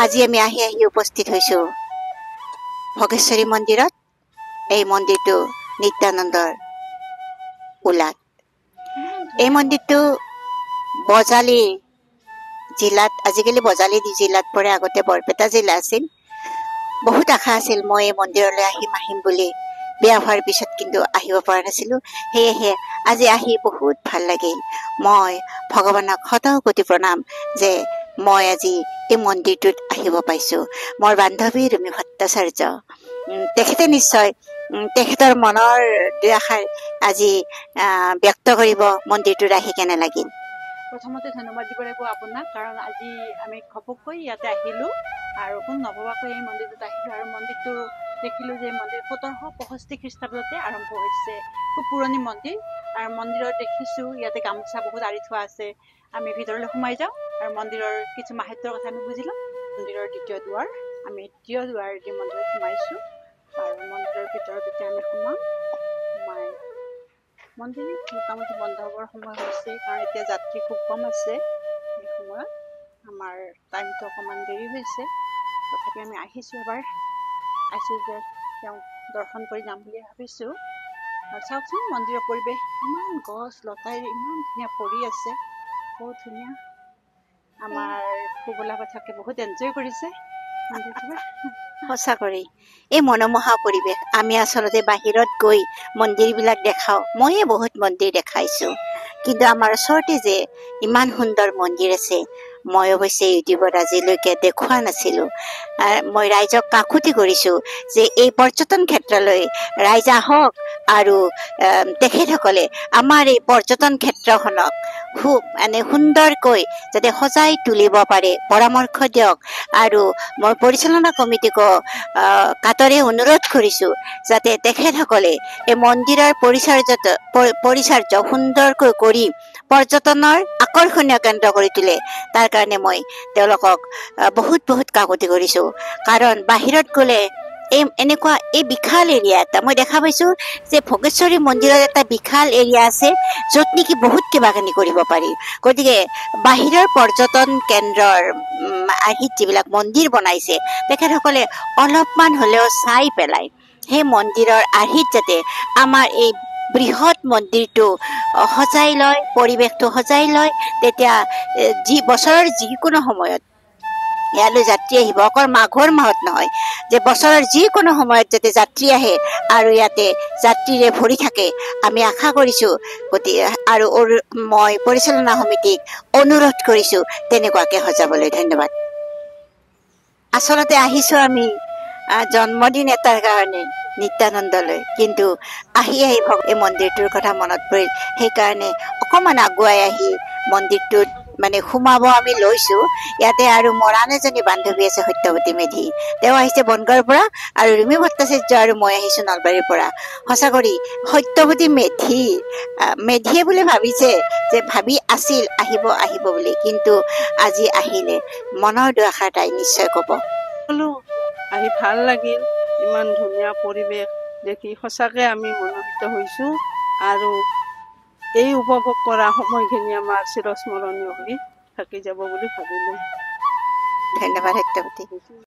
আজি আমি আহি উপস্থিত হৈছো ভোগেশ্বৰী মন্দিৰত। এই মন্দিৰটো নিত্যানন্দৰ উলাত। এই মন্দিৰটো বজালী জিলাত, আজিকালি বজালী জিলাত পৰে, আগতে বৰপেটা জিলা আছিল। বহুত আশা আছিল মই এই মন্দিৰলৈ আহিম বুলি। বিয়া হোৱাৰ পিছত কিন্তু আহিব পৰা নাছিলো। সেয়েহে আজি আহি বহুত ভাল লাগিল। মই ভগৱানক শতকোটি প্ৰণাম যে মই আজি এই মন্দিৰটোত আহিব পাইছো। মোৰ বান্ধৱী ৰুমি ভট্টাচাৰ্য, তেখেতে নিশ্চয় তেখেতৰ মনৰ দুআষাৰ আজি ব্যক্ত কৰিব মন্দিৰটোত আহি কেনে লাগিল। প্ৰথমতে ধন্যবাদ দিব লাগিব আপোনাক, কাৰণ আজি আমি ঘপককৈ ইয়াতে আহিলোঁ আৰু কোনো নভবাকৈ এই মন্দিৰটোত আহিলোঁ আৰু মন্দিৰটো দেখিলোঁ যে মন্দিৰ 1765 খ্ৰীষ্টাব্দতে আৰম্ভ হৈছে। খুব পুৰণি মন্দিৰ আৰু মন্দিৰত দেখিছোঁ ইয়াতে গামোচা বহুত আঁৰি থোৱা আছে। আমি ভিতৰলৈ সোমাই যাওঁ আৰু মন্দিৰৰ কিছু মাহাত্ম্যৰ কথা আমি বুজি ল'ম। মন্দিৰৰ দ্বিতীয় দুৱাৰ, আমি দ্বিতীয় দুৱাৰ দি মন্দিৰত সোমাইছোঁ আৰু মন্দিৰৰ ভিতৰত এতিয়া আমি সোমাই মন্দিৰ মোটামুটি বন্ধ হ'বৰ সময় হৈছে, কাৰণ এতিয়া যাত্ৰী খুব কম আছে। এই সময়ত আমাৰ টাইমটো অকণমান দেৰি হৈছে, তথাপি আমি আহিছোঁ যে তেওঁক দৰ্শন কৰি যাম বুলি ভাবিছোঁ। আৰু চাওকচোন মন্দিৰৰ পৰিৱেশ, ইমান গছ লতাৰে ইমান ধুনীয়া পৰি আছে, বহুত ধুনীয়া। আমাৰ সুবলা পাঠকে বহুত এনজয় কৰিছে মন্দিৰটো। সঁচা কৰি এই মনোমোহা পৰিৱেশ। আমি আচলতে বাহিৰত গৈ মন্দিৰবিলাক দেখাওঁ, ময়ে বহুত মন্দিৰ দেখাইছো, কিন্তু আমাৰ ওচৰতে যে ইমান সুন্দৰ মন্দিৰ আছে, মই অৱশ্যে ইউটিউবত আজিলৈকে দেখুওৱা নাছিলো। মই ৰাইজক কাকুতি কৰিছো যে এই পৰ্যটন ক্ষেত্ৰলৈ ৰাইজ আহক আৰু তেখেতসকলে আমাৰ এই পৰ্যটন ক্ষেত্ৰখনক খুব সুন্দৰকৈ যাতে সজাই তুলিব পাৰে পৰামৰ্শ দিয়ক। আৰু মই পৰিচালনা কমিটিকো কাতৰে অনুৰোধ কৰিছো যাতে তেখেতসকলে এই মন্দিৰৰ পৰিচৰ্য সুন্দৰকৈ কৰি পৰ্যটনৰ আকৰ্ষণীয় কেন্দ্ৰ কৰি তোলে। তাৰ কাৰণে মই তেওঁলোকক বহুত কাকতি কৰিছো। কাৰণ বাহিৰত গলে এনেকুৱা এই বিশাল এৰিয়া এটা মই দেখা পাইছো যে ভোগেশ্বৰী মন্দিৰত এটা বিশাল এৰিয়া আছে, য'ত নেকি বহুত কিবা কিনি কৰিব পাৰি। গতিকে বাহিৰৰ পৰ্যটন কেন্দ্ৰৰ আৰ্হিত যিবিলাক মন্দিৰ বনাইছে, তেখেতসকলে অলপমান হলেও চাই পেলাই সেই মন্দিৰৰ আৰ্হিত যাতে আমাৰ এই বৃহৎ মন্দিৰটো সজাই লয়, পৰিৱেশটো সজাই লয়, তেতিয়া বছৰৰ যিকোনো সময়ত ইয়ালৈ যাত্ৰী আহিব, অকল মাঘৰ মাহত নহয়, যে বছৰৰ যিকোনো সময়ত যাতে যাত্ৰী আহে আৰু ইয়াতে যাত্ৰীৰে ভৰি থাকে, আমি আশা কৰিছো। আৰু মই পৰিচালনা সমিতিক অনুৰোধ কৰিছো তেনেকুৱাকে সজাবলৈ। ধন্যবাদ। আচলতে আহিছো আমি জন্মদিন এটাৰ কাৰণে নিত্যানন্দলৈ, কিন্তু আহি এই মন্দিৰটোৰ কথা মনত পৰিল, সেইকাৰণে অকমান আগুৱাই আহি মন্দিৰটোত সোমাব আমি লৈছো। ইয়াতে আৰু মোৰ আন এজনী বান্ধৱী আছে, সত্যৱতী মেধি, তেওঁ আহিছে বনগাঁৱৰ পৰা, আৰু ৰুমি ভট্টাচাৰ্য আৰু মই আহিছো নলবাৰীৰ পৰা। সঁচা কৰি সত্যৱতী মেধিয়ে বুলি ভাবিছে যে ভাবি আছিল আহিব বুলি, কিন্তু আজি আহিলে মনৰ দুআষাৰ তাই নিশ্চয় কব। আহি ভাল লাগিল, ইমান ধুনীয়া পৰিৱেশ দেখি সঁচাকে আমি মনোনীত হৈছো, আৰু এই উপভোগ কৰা সময়খিনি আমাৰ চিৰস্মৰণীয় হৈ থাকি যাব বুলি ভাবিলো। ধন্যবাদ সত্যৱতী।